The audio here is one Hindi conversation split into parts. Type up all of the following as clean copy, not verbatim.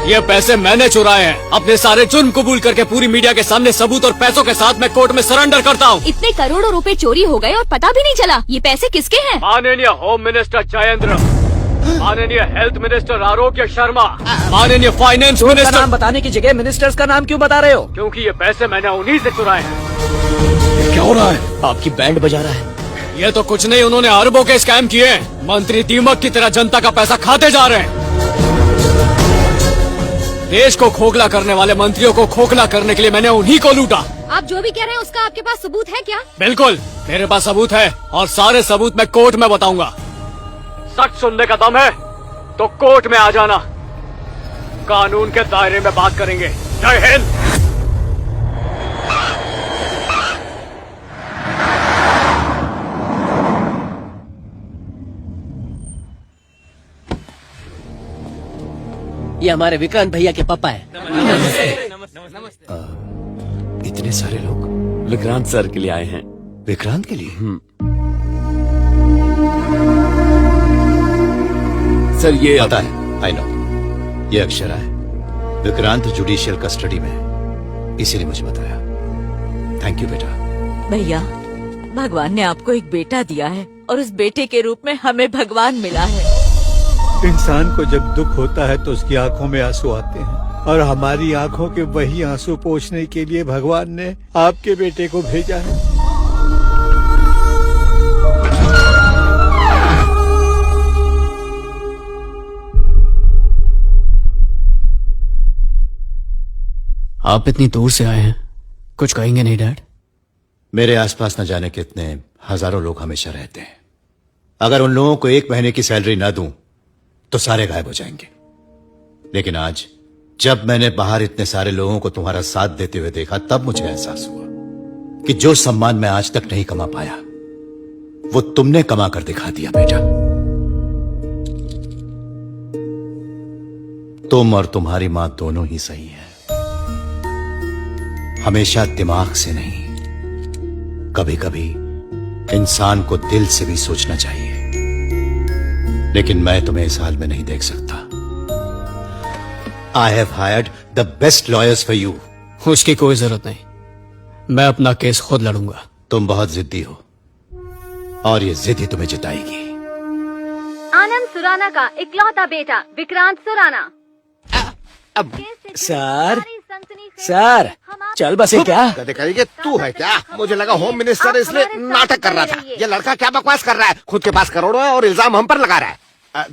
ये पैसे मैंने चुराए हैं। अपने सारे जुर्म कबूल करके पूरी मीडिया के सामने सबूत और पैसों के साथ मैं कोर्ट में सरेंडर करता हूँ। इतने करोड़ों रुपए चोरी हो गए और पता भी नहीं चला। ये पैसे किसके हैं? माननीय होम मिनिस्टर जयेंद्र, माननीय हेल्थ मिनिस्टर आरोग्य शर्मा, माननीय फाइनेंस मिनिस्टर। नाम बताने की जगह मिनिस्टर्स का नाम क्यों बता रहे हो? क्योंकि ये पैसे मैंने उन्हीं से चुराए हैं। क्या हो रहा है? आपकी बैंड बजा रहा है। ये तो कुछ नहीं, उन्होंने अरबों के स्कैम किए। मंत्री दीमक की तरह जनता का पैसा खाते जा रहे हैं। देश को खोखला करने वाले मंत्रियों को खोखला करने के लिए मैंने उन्हीं को लूटा। आप जो भी कह रहे हैं उसका आपके पास सबूत है क्या? बिल्कुल, मेरे पास सबूत है और सारे सबूत मैं कोर्ट में बताऊंगा। सच सुनने का दम है तो कोर्ट में आ जाना, कानून के दायरे में बात करेंगे। जय हिंद। ये हमारे विक्रांत भैया के पापा है। इतने सारे लोग विक्रांत सर के लिए आए हैं। विक्रांत के लिए? सर ये पता है, आई नो। ये अक्षरा है, विक्रांत जुडिशियल कस्टडी में है, इसीलिए मुझे बताया। थैंक यू बेटा। भैया, भगवान ने आपको एक बेटा दिया है और उस बेटे के रूप में हमें भगवान मिला है। इंसान को जब दुख होता है तो उसकी आंखों में आंसू आते हैं, और हमारी आंखों के वही आंसू पोंछने के लिए भगवान ने आपके बेटे को भेजा है। आप इतनी दूर से आए हैं, कुछ कहेंगे नहीं डैड? मेरे आसपास न जाने कितने हजारों लोग हमेशा रहते हैं। अगर उन लोगों को 1 महीने की सैलरी न दूं तो सारे गायब हो जाएंगे। लेकिन आज जब मैंने बाहर इतने सारे लोगों को तुम्हारा साथ देते हुए देखा, तब मुझे एहसास हुआ कि जो सम्मान मैं आज तक नहीं कमा पाया वो तुमने कमा कर दिखा दिया बेटा। तुम और तुम्हारी मां दोनों ही सही है। हमेशा दिमाग से नहीं, कभी कभी इंसान को दिल से भी सोचना चाहिए। लेकिन मैं तुम्हें इस हाल में नहीं देख सकता। I have hired the best lawyers for you. उसकी कोई जरूरत नहीं, मैं अपना केस खुद लड़ूंगा। तुम बहुत जिद्दी हो और ये जिद ही तुम्हें जिताएगी। आनंद सुराना का इकलौता बेटा विक्रांत सुराना। सर, चल बसे क्या? करेंगे तू है क्या? मुझे लगा होम मिनिस्टर इसलिए नाटक कर रहा था। ये लड़का क्या बकवास कर रहा है? खुद के पास करोड़ों है और इल्जाम हम पर लगा रहा है।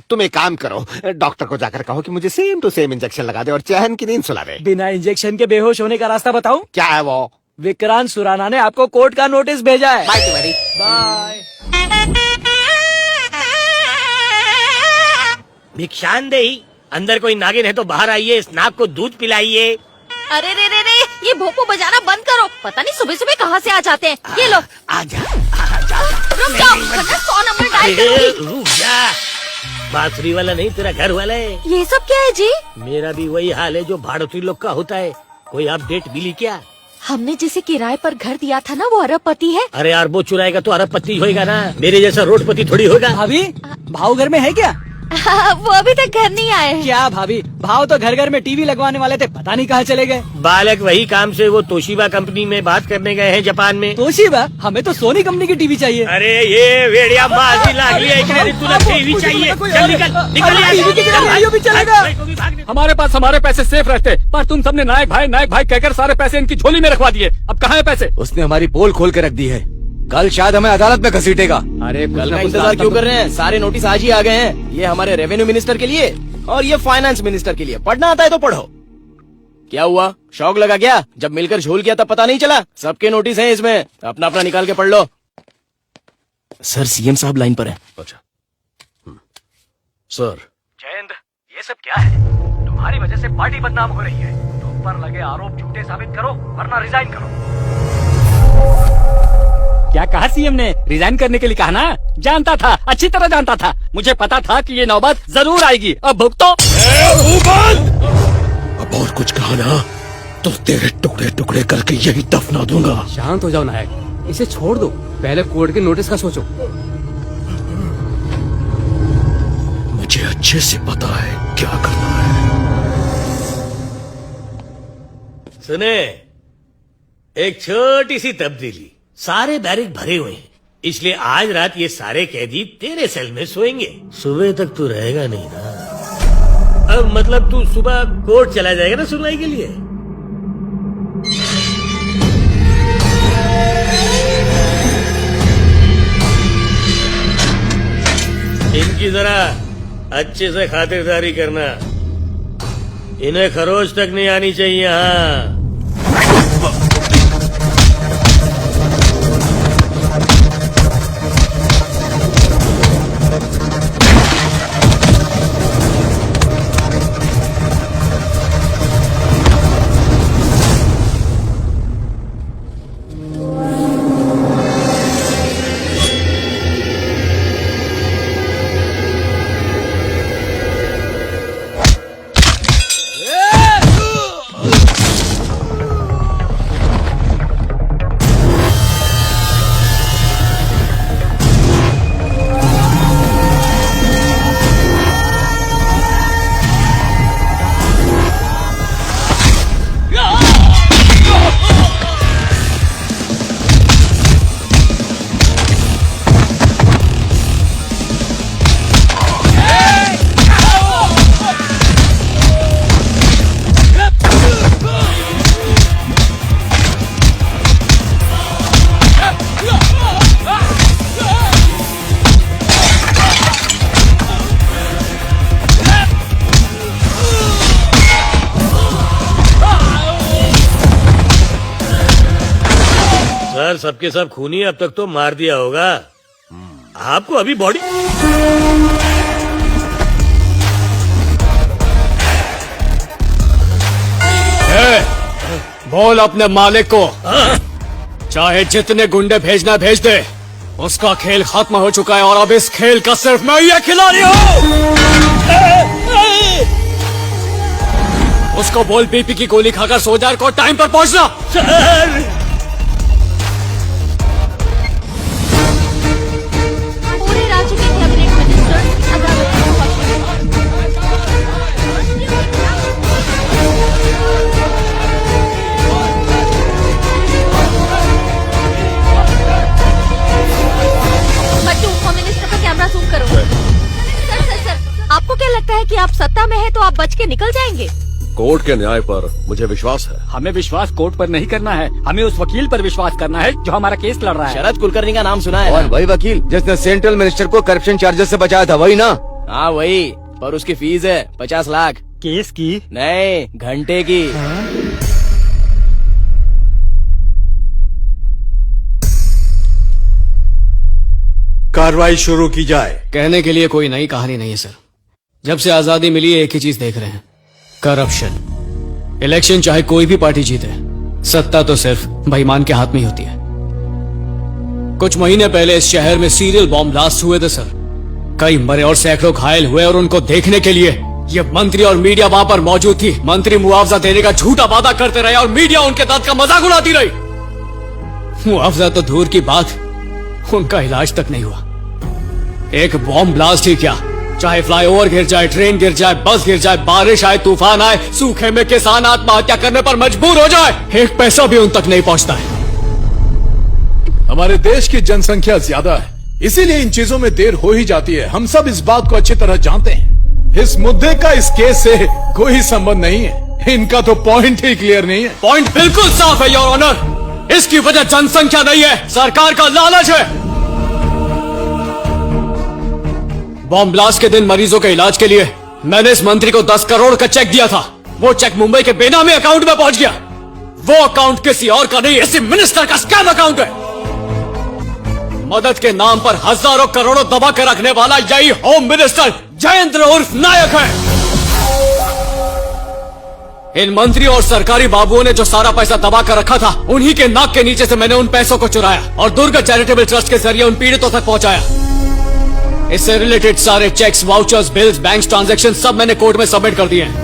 तुम एक काम करो, डॉक्टर को जाकर कहो कि मुझे सेम टू सेम इंजेक्शन लगा दे और चैन की नींद सुला दे। बिना इंजेक्शन के बेहोश होने का रास्ता बताऊं? क्या है वो? विक्रांत सुराना ने आपको कोर्ट का नोटिस भेजा है। बाय तुम्हारी। बाय। भिक्षांदेही, अंदर कोई नागिन है तो बाहर आइए, इस नाग को दूध पिलाइए। अरे रे रे रे, ये भोपू बजाना बंद करो। पता नहीं सुबह सुबह कहाँ से आ जाते हैं। ये लो, आजा। रुक जाओ, वरना 100 नंबर डायल करूंगी। रुक जा, बांसुरी वाला नहीं, तेरा घर वाला है। ये सब क्या है जी? मेरा भी वही हाल है जो भाड़ोत्री लोग का होता है। कोई अपडेट मिली क्या? हमने जिसे किराए पर घर दिया था ना, वो अरबपति है। अरे अरबों चुराएगा तो अरबपति होएगा ना, मेरे जैसा रोडपति थोड़ी होगा। भाभी, भाव घर में है क्या? वो अभी तक घर नहीं आए। क्या भाभी, भाव तो घर घर में टीवी लगवाने वाले थे, पता नहीं कहाँ चले गए। बालक वही काम से वो तोशिबा कंपनी में बात करने गए हैं जापान में। तोशिबा? हमें तो सोनी कंपनी की टीवी चाहिए। अरे ये वेड़िया बाजी लागली है, टीवी चाहिए। चल निकल चलेगा। हमारे पास हमारे पैसे सेफ रहते, पर तुम सबने नायक भाई कहकर सारे पैसे इनकी झोली में रखवा दिए। अब कहाँ है पैसे? उसने हमारी पोल खोल के रख दी है, कल शायद हमें अदालत में घसीटेगा। अरे कल का इंतजार क्यों कर रहे हैं? सारे नोटिस आज ही आ गए हैं। ये हमारे रेवेन्यू मिनिस्टर के लिए और ये फाइनेंस मिनिस्टर के लिए। पढ़ना आता है तो पढ़ो। क्या हुआ, शौक लगा क्या? जब मिलकर झोल किया तब पता नहीं चला? सबके नोटिस हैं इसमें, अपना अपना निकाल के पढ़ लो। सर, सीएम साहब लाइन पर हैं। अच्छा सर। जयेंद्र, ये सब क्या है? तुम्हारी वजह से पार्टी बदनाम हो रही है। तुम पर लगे आरोप झूठे साबित करो वरना रिजाइन करो। क्या कहा सीएम ने? रिजाइन करने के लिए कहा ना? जानता था, अच्छी तरह जानता था। मुझे पता था कि ये नौबत जरूर आएगी। अब भुगतो। अब और कुछ कहा ना तो तेरे टुकड़े टुकड़े करके यही दफना दूंगा। शांत हो जाओ नायक, इसे छोड़ दो। पहले कोर्ट के नोटिस का सोचो। मुझे अच्छे से पता है क्या करना है। सुने, एक छोटी सी तब्दीली, सारे बैरिक भरे हुए हैं, इसलिए आज रात ये सारे कैदी तेरे सेल में सोएंगे। सुबह तक तू रहेगा नहीं ना? अब मतलब तू सुबह कोर्ट चला जाएगा ना सुनवाई के लिए? इनकी जरा अच्छे से खातिरदारी करना, इन्हें खरोच तक नहीं आनी चाहिए। हाँ, सर सबके सब खूनी, अब तक तो मार दिया होगा आपको। अभी बॉडी बोल अपने मालिक को चाहे जितने गुंडे भेजना भेज दे, उसका खेल खत्म हो चुका है और अब इस खेल का सिर्फ मैं ही खिलाड़ी हूँ। उसको बोल बीपी की गोली खाकर सोजार को टाइम पर पहुंचना। सर पूरे राज्य के कैबिनेट मिनिस्टर अदालत में पहुंचे। बच्चों, होम मिनिस्टर का कैमरा जूम करो। सर, आपको क्या लगता है कि आप सत्ता में है तो आप बच के निकल जाएंगे? कोर्ट के न्याय पर मुझे विश्वास है। हमें विश्वास कोर्ट पर नहीं करना है, हमें उस वकील पर विश्वास करना है जो हमारा केस लड़ रहा है। शरद कुलकर्णी का नाम सुना है और ना? वही वकील जिसने सेंट्रल मिनिस्टर को करप्शन चार्जेस से बचाया था, वही ना? हाँ वही, पर उसकी फीस है 50 लाख। केस की? नहीं, घंटे की। कार्रवाई शुरू की जाए। कहने के लिए कोई नई कहानी नहीं है सर। जब से आजादी मिली है एक ही चीज देख रहे हैं, करप्शन। इलेक्शन चाहे कोई भी पार्टी जीते, सत्ता तो सिर्फ बेईमान के हाथ में ही होती है। कुछ महीने पहले इस शहर में सीरियल बॉम्ब ब्लास्ट हुए थे सर। कई मरे और सैकड़ों घायल हुए और उनको देखने के लिए ये मंत्री और मीडिया वहां पर मौजूद थी। मंत्री मुआवजा देने का झूठा वादा करते रहे और मीडिया उनके दर्द का मजाक उड़ाती रही। मुआवजा तो दूर की बात, उनका इलाज तक नहीं हुआ। एक बॉम्ब ब्लास्ट ही क्या, चाहे फ्लाईओवर गिर जाए, ट्रेन गिर जाए, बस गिर जाए, बारिश आए, तूफान आए, सूखे में किसान आत्महत्या करने पर मजबूर हो जाए, एक पैसा भी उन तक नहीं पहुंचता है। हमारे देश की जनसंख्या ज्यादा है, इसीलिए इन चीजों में देर हो ही जाती है। हम सब इस बात को अच्छी तरह जानते हैं। इस मुद्दे का इस केस से कोई संबंध नहीं है। इनका तो पॉइंट ही क्लियर नहीं है। पॉइंट बिल्कुल साफ है योर ऑनर। इसकी वजह जनसंख्या नहीं है, सरकार का लालच है। बॉम्ब ब्लास्ट के दिन मरीजों के इलाज के लिए मैंने इस मंत्री को 10 करोड़ का चेक दिया था। वो चेक मुंबई के बेनामी अकाउंट में पहुंच गया। वो अकाउंट किसी और का नहीं, इसी मिनिस्टर का स्कैम अकाउंट है। मदद के नाम पर हजारों करोड़ों दबा कर रखने वाला यही होम मिनिस्टर जयेंद्र उर्फ नायक है। इन मंत्री और सरकारी बाबुओं ने जो सारा पैसा दबा कर रखा था, उन्हीं के नाक के नीचे से मैंने उन पैसों को चुराया और दुर्ग चैरिटेबल ट्रस्ट के जरिए उन पीड़ितों तक पहुंचाया। इससे रिलेटेड सारे cheques, vouchers, bills, bank transaction सब मैंने कोर्ट में सबमिट कर दिए हैं।